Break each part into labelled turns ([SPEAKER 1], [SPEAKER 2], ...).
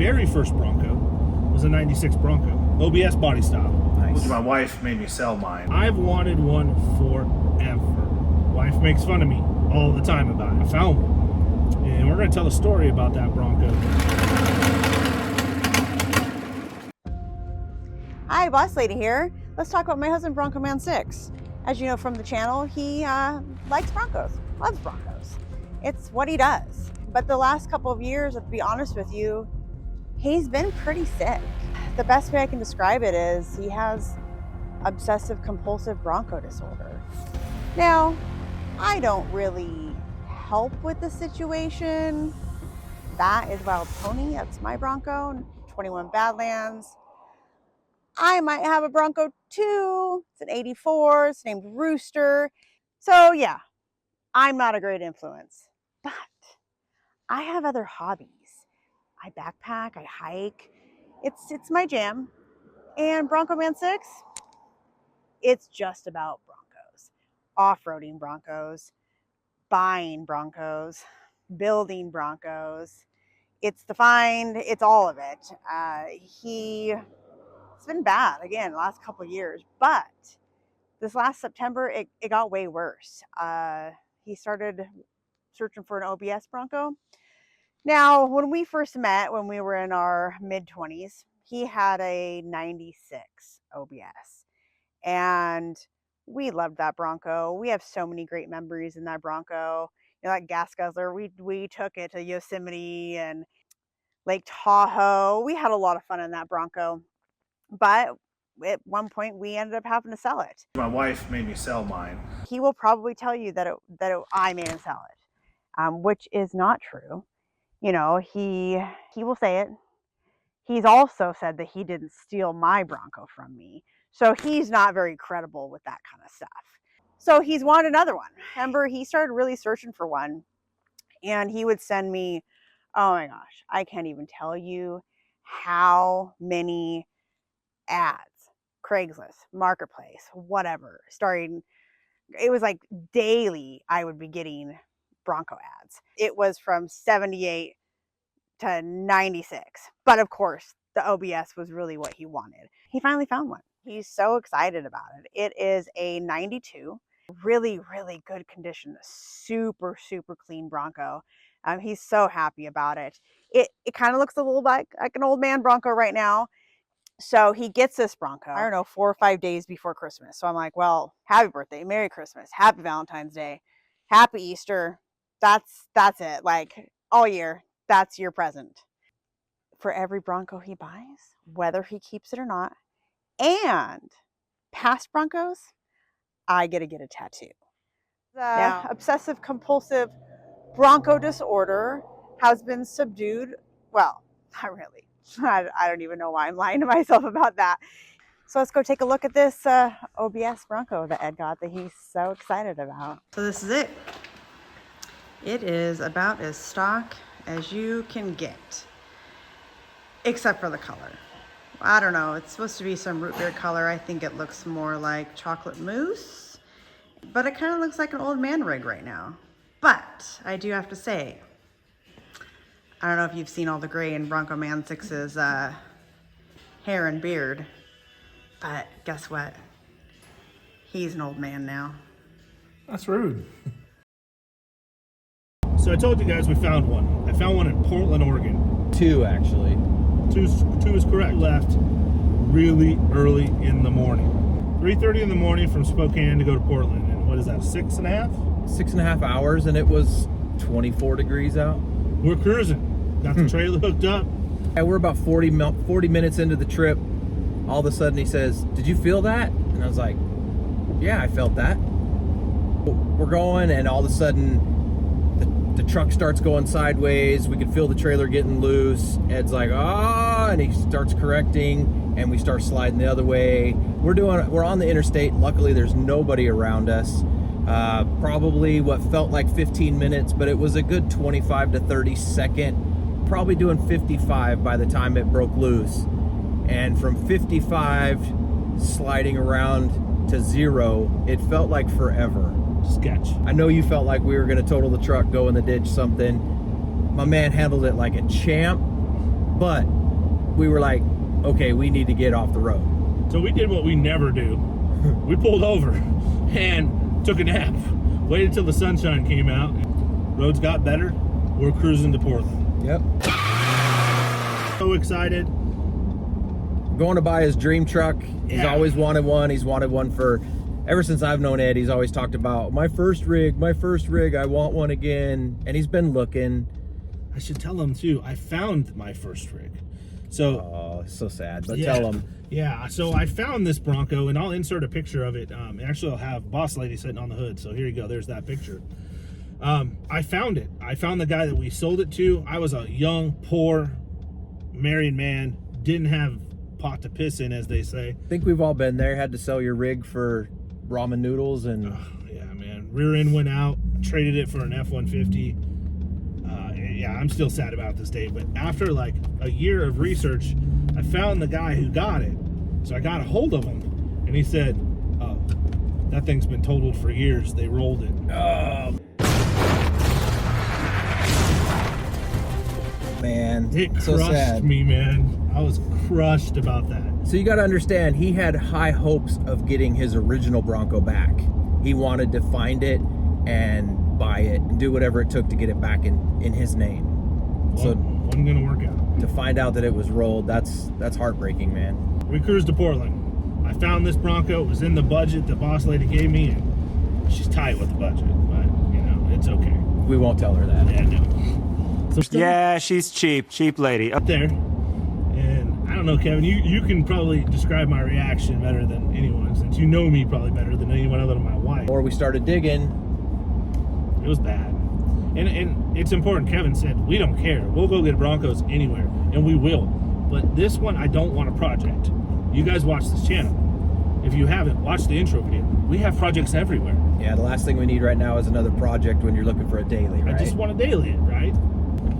[SPEAKER 1] very first Bronco was a 96 Bronco. OBS body style.
[SPEAKER 2] Nice. My wife made me sell mine.
[SPEAKER 1] I've wanted one forever. Wife makes fun of me all the time about it. I found one. And we're going to tell a story about that Bronco.
[SPEAKER 3] Hi, Boss Lady here. Let's talk about my husband, Bronco Man 6. As you know from the channel, he likes Broncos, loves Broncos. It's what he does. But the last couple of years, to be honest with you, he's been pretty sick. The best way I can describe it is he has obsessive compulsive Bronco disorder. Now, I don't really help with the situation. That is Wild Pony, that's my Bronco, 21 Badlands. I might have a Bronco too. It's an 84, it's named Rooster. So yeah, I'm not a great influence, but I have other hobbies. I backpack, I hike. It's my jam. And Bronco Man 6, it's just about Broncos. Off-roading Broncos, buying Broncos, building Broncos. It's the FIND, it's all of it. It's been bad, again, the last couple of years, but this last September, it got way worse. He started searching for an OBS Bronco. Now, when we first met, when we were in our mid-20s, he had a 96 OBS, and we loved that Bronco. We have so many great memories in that Bronco. You know, that gas guzzler, we took it to Yosemite and Lake Tahoe. We had a lot of fun in that Bronco. But at one point, we ended up having to sell it.
[SPEAKER 2] My wife made me sell mine.
[SPEAKER 3] He will probably tell you that I made him sell it, which is not true. You know, he will say it. He's also said that he didn't steal my Bronco from me. So he's not very credible with that kind of stuff. So he's wanted another one. Remember, he started really searching for one. And he would send me, oh my gosh, I can't even tell you how many ads, Craigslist, Marketplace, whatever, starting, it was like daily I would be getting Bronco ads. It was from 78 to 96. But of course, the OBS was really what he wanted. He finally found one. He's so excited about it. It is a 92, really, really good condition, super, super clean Bronco. He's so happy about it. It kind of looks a little like an old man Bronco right now. So he gets this Bronco, I don't know, 4 or 5 days before Christmas. So I'm like, well, happy birthday, Merry Christmas, Happy Valentine's Day, Happy Easter. That's it. Like all year, that's your present. For every Bronco he buys, whether he keeps it or not, and past Broncos, I get a tattoo. The obsessive compulsive Bronco disorder has been subdued. Well, not really. I don't even know why I'm lying to myself about that. So let's go take a look at this OBS Bronco that Ed got that he's so excited about. So this is it. It is about as stock as you can get, except for the color. I don't know, it's supposed to be some root beer color. I think it looks more like chocolate mousse, but it kind of looks like an old man rig right now. But I do have to say, I don't know if you've seen all the gray in Bronco Man 6's hair and beard, but guess what? He's an old man now.
[SPEAKER 1] That's rude. So I told you guys we found one. I found one in Portland, Oregon.
[SPEAKER 4] 2, actually.
[SPEAKER 1] Two is correct. Left really early in the morning. 3:30 in the morning from Spokane to go to Portland. And what is that, 6.5?
[SPEAKER 4] 6.5 hours, and it was 24 degrees out.
[SPEAKER 1] We're cruising. Got the trailer hooked up.
[SPEAKER 4] And we're about 40 minutes into the trip. All of a sudden he says, "Did you feel that?" And I was like, "Yeah, I felt that." We're going, and all of a sudden the truck starts going sideways. We can feel the trailer getting loose. Ed's like, "Ah," and he starts correcting, and we start sliding the other way. We're on the interstate. Luckily, there's nobody around us. Probably what felt like 15 minutes, but it was a good 25 to 30 second. Probably doing 55 by the time it broke loose. And from 55 sliding around to 0, it felt like forever.
[SPEAKER 1] Sketch.
[SPEAKER 4] I know you felt like we were going to total the truck, go in the ditch, something. My man handled it like a champ. but we were like, okay, we need to get off the road.
[SPEAKER 1] So we did what we never do. We pulled over and took a nap. Waited till the sunshine came out. Roads got better. We're cruising to Portland.
[SPEAKER 4] Yep.
[SPEAKER 1] So excited.
[SPEAKER 4] Going to buy his dream truck. He's
[SPEAKER 1] Yeah.
[SPEAKER 4] always wanted one. He's wanted one for, ever since I've known Ed, he's always talked about my first rig, I want one again. And he's been looking.
[SPEAKER 1] I should tell him too, I found my first rig. So
[SPEAKER 4] Oh, it's so sad, but
[SPEAKER 1] yeah,
[SPEAKER 4] tell him.
[SPEAKER 1] Yeah, so I found this Bronco, and I'll insert a picture of it. Actually, I'll have Boss Lady sitting on the hood. So here you go. There's that picture. I found it. I found the guy that we sold it to. I was a young, poor, married man. Didn't have pot to piss in, as they say.
[SPEAKER 4] I think we've all been there. Had to sell your rig for ramen noodles and
[SPEAKER 1] Yeah, man. Rear end went out. Traded it for an F-150. Yeah, I'm still sad about this day. But after like a year of research, I found the guy who got it. So I got a hold of him, and he said, "Oh, that thing's been totaled for years. They rolled it."
[SPEAKER 4] man,
[SPEAKER 1] It
[SPEAKER 4] so
[SPEAKER 1] crushed
[SPEAKER 4] sad.
[SPEAKER 1] me, man. I was crushed about that.
[SPEAKER 4] So you got to understand, he had high hopes of getting his original Bronco back. He wanted to find it and buy it and do whatever it took to get it back in his name.
[SPEAKER 1] Well,
[SPEAKER 4] So
[SPEAKER 1] wasn't gonna work out.
[SPEAKER 4] to find out that it was rolled, that's heartbreaking, man.
[SPEAKER 1] We cruised to Portland. I found this Bronco. It was in the budget the boss lady gave me, and she's tight with the budget, but you know, it's okay.
[SPEAKER 4] We won't tell her that.
[SPEAKER 1] Yeah, no. So still
[SPEAKER 5] Yeah, she's cheap lady.
[SPEAKER 1] up there, and I don't know, Kevin. You can probably describe my reaction better than anyone, since you know me probably better than anyone other than my wife.
[SPEAKER 4] Or we started digging.
[SPEAKER 1] It was bad. And it's important. Kevin said, we don't care. We'll go get Broncos anywhere, and we will. But this one, I don't want a project. You guys watch this channel. If you haven't, watch the intro video. We have projects everywhere.
[SPEAKER 4] Yeah, the last thing we need right now is another project when you're looking for a daily, right?
[SPEAKER 1] I just want to daily it, right?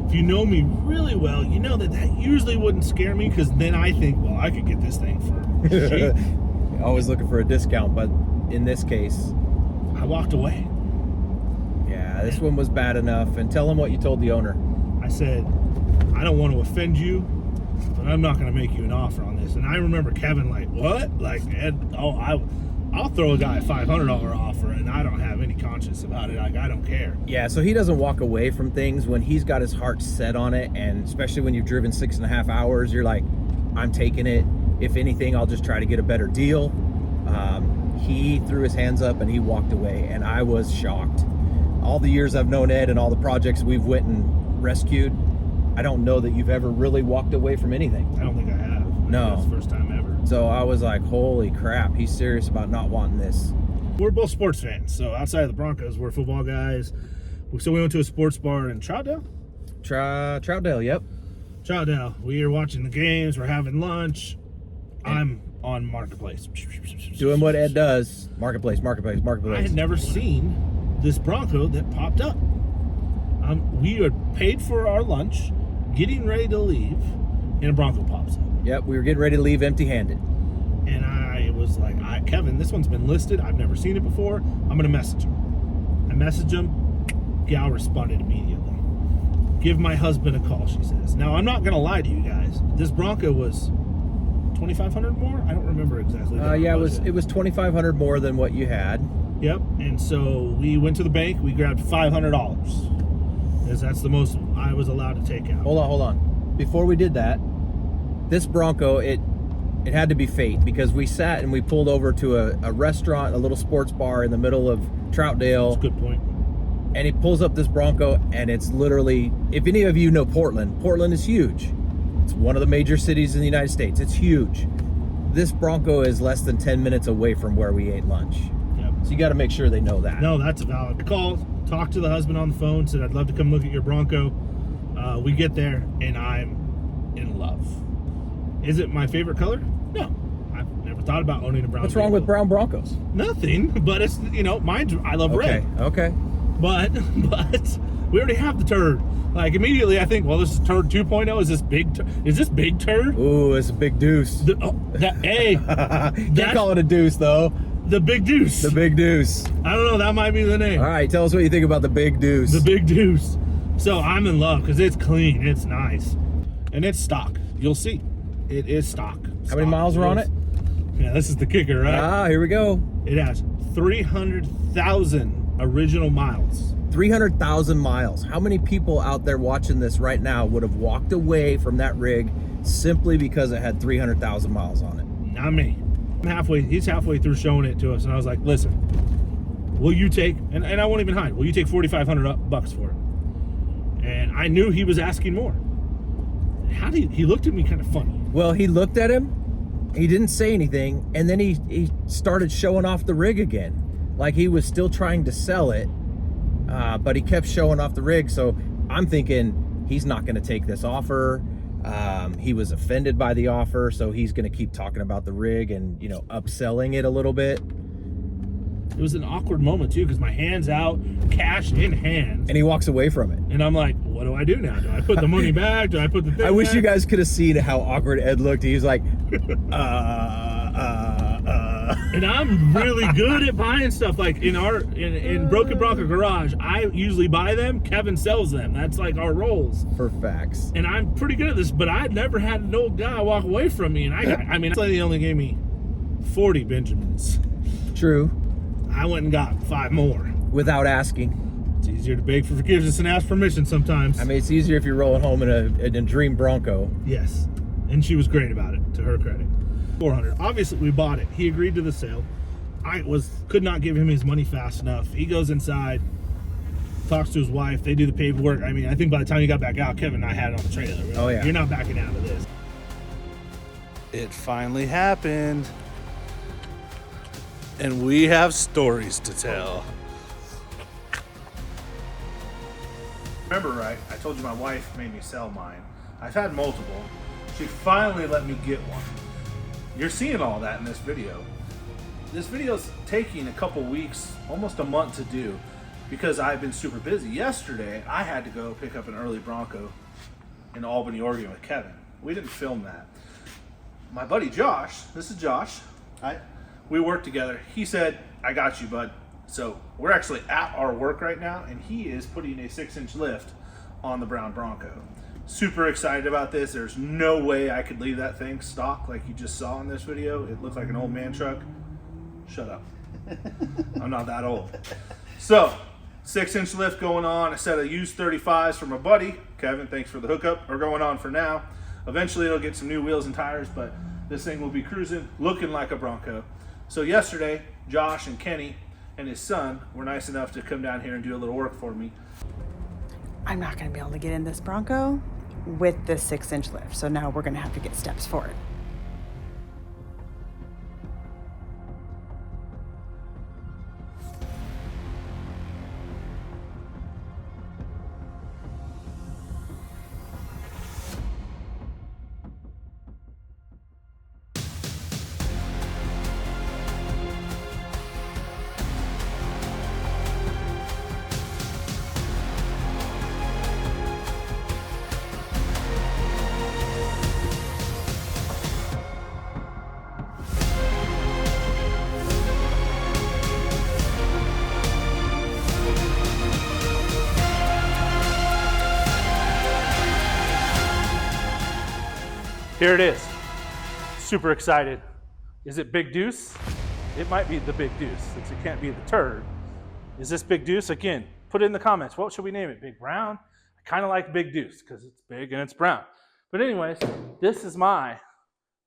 [SPEAKER 1] If you know me really well, you know that usually wouldn't scare me, because then I think, well, I could get this thing for cheap.
[SPEAKER 4] Always looking for a discount, but in this case,
[SPEAKER 1] I walked away.
[SPEAKER 4] yeah, this one was bad enough. And tell him what you told the owner.
[SPEAKER 1] I said, I don't want to offend you, but I'm not going to make you an offer on this. And I remember Kevin like, what? Like, Ed, I'll throw a guy a $500 offer, and I don't have any conscience about it. Like, I don't care.
[SPEAKER 4] Yeah, so he doesn't walk away from things when he's got his heart set on it, and especially when you've driven 6.5 hours, you're like, I'm taking it. If anything, I'll just try to get a better deal. He threw his hands up and he walked away, and I was shocked. All the years I've known Ed and all the projects we've went and rescued, I don't know that you've ever really walked away from anything.
[SPEAKER 1] I don't think I have.
[SPEAKER 4] No.
[SPEAKER 1] It's the first time ever.
[SPEAKER 4] So I was like, holy crap, he's serious about not wanting this.
[SPEAKER 1] We're both sports fans. So outside of the Broncos, we're football guys. So we went to a sports bar in Troutdale.
[SPEAKER 4] Troutdale, yep.
[SPEAKER 1] Troutdale. We are watching the games. We're having lunch. I'm on Marketplace.
[SPEAKER 4] Doing what Ed does. Marketplace.
[SPEAKER 1] I had never seen this Bronco that popped up. We had paid for our lunch, getting ready to leave, and a Bronco pops up.
[SPEAKER 4] Yep, we were getting ready to leave empty-handed.
[SPEAKER 1] And I was like, Kevin, this one's been listed. I've never seen it before. I'm going to message him. I messaged him. Gal responded immediately. Give my husband a call, she says. Now, I'm not going to lie to you guys. This Bronco was $2,500 more? I don't remember exactly.
[SPEAKER 4] Yeah, it was $2,500 more than what you had.
[SPEAKER 1] Yep. And so we went to the bank. We grabbed $500. Because that's the most I was allowed to take out.
[SPEAKER 4] Hold on. Before we did that, this Bronco, it had to be fate, because we sat and we pulled over to a restaurant, a little sports bar in the middle of Troutdale.
[SPEAKER 1] That's a good point.
[SPEAKER 4] And he pulls up this Bronco, and it's literally, if any of you know Portland is huge. It's one of the major cities in the United States. It's huge. This Bronco is less than 10 minutes away from where we ate lunch.
[SPEAKER 1] Yep.
[SPEAKER 4] So you got to make sure they know that.
[SPEAKER 1] No, that's a valid. I called, talked to the husband on the phone, said, I'd love to come look at your Bronco. We get there, and I'm in love. Is it my favorite color? No. I've never thought about owning a brown.
[SPEAKER 4] What's wrong with
[SPEAKER 1] vehicle.
[SPEAKER 4] brown Broncos?
[SPEAKER 1] Nothing, but it's, mine's, I love red.
[SPEAKER 4] Okay.
[SPEAKER 1] But we already have the turd. Like, immediately I think, well, this is turd 2.0. Is this big turd?
[SPEAKER 4] Ooh, it's a big deuce. Can't call it a deuce, though.
[SPEAKER 1] The big deuce.
[SPEAKER 4] The big deuce.
[SPEAKER 1] I don't know, that might be the name.
[SPEAKER 4] All right, tell us what you think about the big deuce.
[SPEAKER 1] The big deuce. So I'm in love because it's clean, it's nice. and it's stock. You'll see. It is stock.
[SPEAKER 4] How many miles are on it?
[SPEAKER 1] Yeah, this is the kicker, right?
[SPEAKER 4] Ah, here we go.
[SPEAKER 1] It has 300,000 original miles.
[SPEAKER 4] 300,000 miles. How many people out there watching this right now would have walked away from that rig simply because it had 300,000 miles on it?
[SPEAKER 1] Not me. He's halfway through showing it to us, and I was like, listen, will you take, and I won't even hide, will you take $4,500 for it? And I knew he was asking more. He looked at me kind of funny.
[SPEAKER 4] Well, he looked at him, he didn't say anything, and then he started showing off the rig again. Like he was still trying to sell it, but he kept showing off the rig. So I'm thinking he's not going to take this offer. He was offended by the offer, so he's going to keep talking about the rig and, you know, upselling it a little bit.
[SPEAKER 1] It was an awkward moment too, because my hand's out, cash in hand,
[SPEAKER 4] And he walks away from it.
[SPEAKER 1] and I'm like, what do I do now? Do I put the money back? Do I put the thing
[SPEAKER 4] I wish
[SPEAKER 1] back?
[SPEAKER 4] you guys could have seen how awkward Ed looked. He's like,
[SPEAKER 1] And I'm really good at buying stuff. Like in Broken Bronco Garage, I usually buy them. Kevin sells them. That's like our roles.
[SPEAKER 4] for facts.
[SPEAKER 1] And I'm pretty good at this, but I'd never had an old guy walk away from me. And he only gave me 40 Benjamins.
[SPEAKER 4] True.
[SPEAKER 1] I went and got 5 more.
[SPEAKER 4] Without asking.
[SPEAKER 1] It's easier to beg for forgiveness and ask permission sometimes.
[SPEAKER 4] I mean, it's easier if you're rolling home in a dream Bronco.
[SPEAKER 1] Yes. And she was great about it, to her credit. 400. Obviously, we bought it. He agreed to the sale. Could not give him his money fast enough. He goes inside, talks to his wife. They do the paperwork. I mean, I think by the time you got back out, Kevin and I had it on the trailer. We were
[SPEAKER 4] Oh,
[SPEAKER 1] like,
[SPEAKER 4] yeah.
[SPEAKER 1] You're not backing out of this.
[SPEAKER 6] It finally happened. And we have stories to tell.
[SPEAKER 2] Remember right, I told you my wife made me sell mine. I've had multiple. She finally let me get one. You're seeing all that in this video. This video's taking a couple weeks, almost a month to do, because I've been super busy. Yesterday, I had to go pick up an early Bronco in Albany, Oregon with Kevin. We didn't film that. My buddy Josh, this is Josh, we work together. He said, I got you, bud. So we're actually at our work right now, and he is putting a 6-inch lift on the brown Bronco. Super excited about this. There's no way I could leave that thing stock like you just saw in this video. It looked like an old man truck. Shut up. I'm not that old. So, 6-inch lift going on. A set of used 35s from a buddy. Kevin, thanks for the hookup. Are going on for now. Eventually it'll get some new wheels and tires, but this thing will be cruising, looking like a Bronco. So yesterday, Josh and Kenny and his son were nice enough to come down here and do a little work for me.
[SPEAKER 3] I'm not going to be able to get in this Bronco with this 6-inch lift, so now we're going to have to get steps for it.
[SPEAKER 6] Here it is. Super excited. Is it Big Deuce? It might be the Big Deuce, since it can't be the turd. Is this Big Deuce? Again, put it in the comments. What should we name it? Big Brown? I kind of like Big Deuce because it's big and it's brown. But anyways, this is my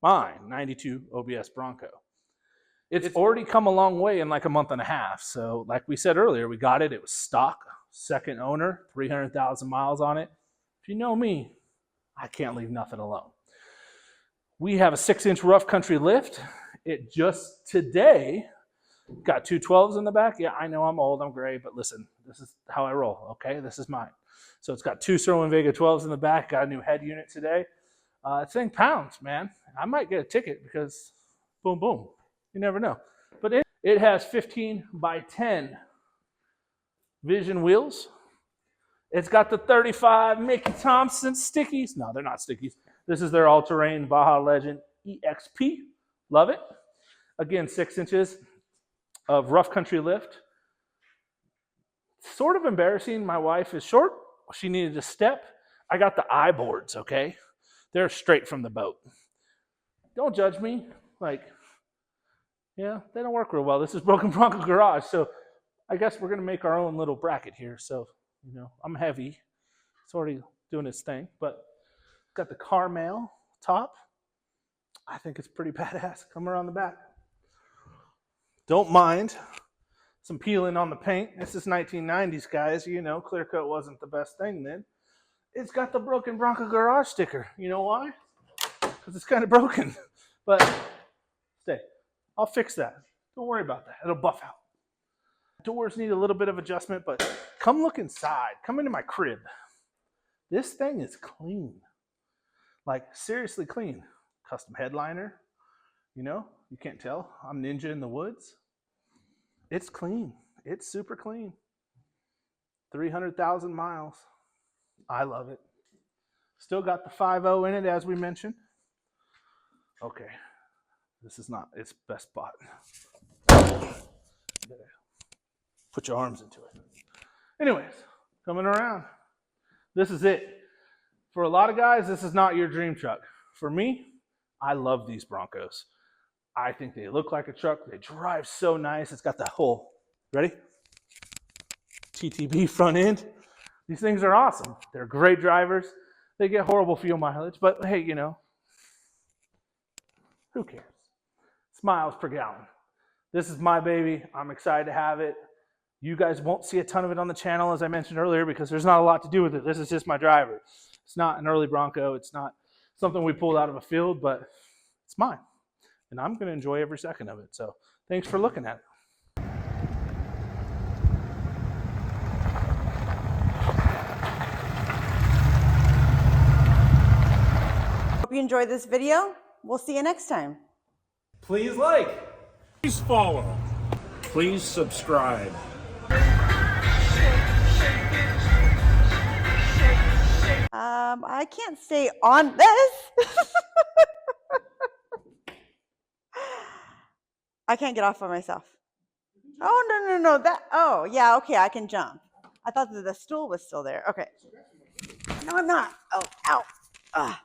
[SPEAKER 6] 92 OBS Bronco. It's already come a long way in like a month and a half. So like we said earlier, we got it. It was stock, second owner, 300,000 miles on it. If you know me, I can't leave nothing alone. We have a 6-inch rough country lift. It just today got 2 12s in the back. Yeah, I know I'm old, I'm gray, but listen, this is how I roll, okay? This is mine. So it's got 2 Sherwin Vega 12s in the back, got a new head unit today. It's in pounds, man. I might get a ticket because boom, boom. You never know. But it has 15 by 10 Vision wheels. It's got the 35 Mickey Thompson stickies. No, they're not stickies. This is their all-terrain Baja Legend EXP. Love it. Again, 6 inches of rough country lift. Sort of embarrassing. My wife is short. She needed a step. I got the I boards, okay? They're straight from the boat. Don't judge me. Like, yeah, they don't work real well. This is Broken Bronco Garage, so I guess we're going to make our own little bracket here. So, you know, I'm heavy. It's already doing its thing, but got the Carmel top. I think it's pretty badass. Come around the back. Don't mind some peeling on the paint. This is 1990s, guys. You know, clear coat wasn't the best thing then. It's got the Broken Bronco Garage sticker. You know why? Because it's kind of broken. But stay. I'll fix that. Don't worry about that. It'll buff out. Doors need a little bit of adjustment, but come look inside. Come into my crib. This thing is clean. Like, seriously clean. Custom headliner. You know, you can't tell. I'm ninja in the woods. It's clean. It's super clean. 300,000 miles. I love it. Still got the 5.0 in it, as we mentioned. Okay. This is not its best spot. Put your arms into it. Anyways, coming around. This is it. For a lot of guys, this is not your dream truck. For me, I love these Broncos. I think they look like a truck. They drive so nice. It's got the whole, ready? TTB front end. These things are awesome. They're great drivers. They get horrible fuel mileage, but hey, you know, who cares? It's miles per gallon. This is my baby. I'm excited to have it. You guys won't see a ton of it on the channel, as I mentioned earlier, because there's not a lot to do with it. This is just my driver. It's not an early Bronco. It's not something we pulled out of a field, but it's mine. And I'm going to enjoy every second of it. So thanks for looking at it.
[SPEAKER 3] Hope you enjoyed this video. We'll see you next time.
[SPEAKER 5] Please like.
[SPEAKER 7] Please follow. Please subscribe.
[SPEAKER 3] I can't stay on this. I can't get off by myself. Oh, no. Oh, yeah, okay, I can jump. I thought that the stool was still there. Okay. No, I'm not. Oh, ow.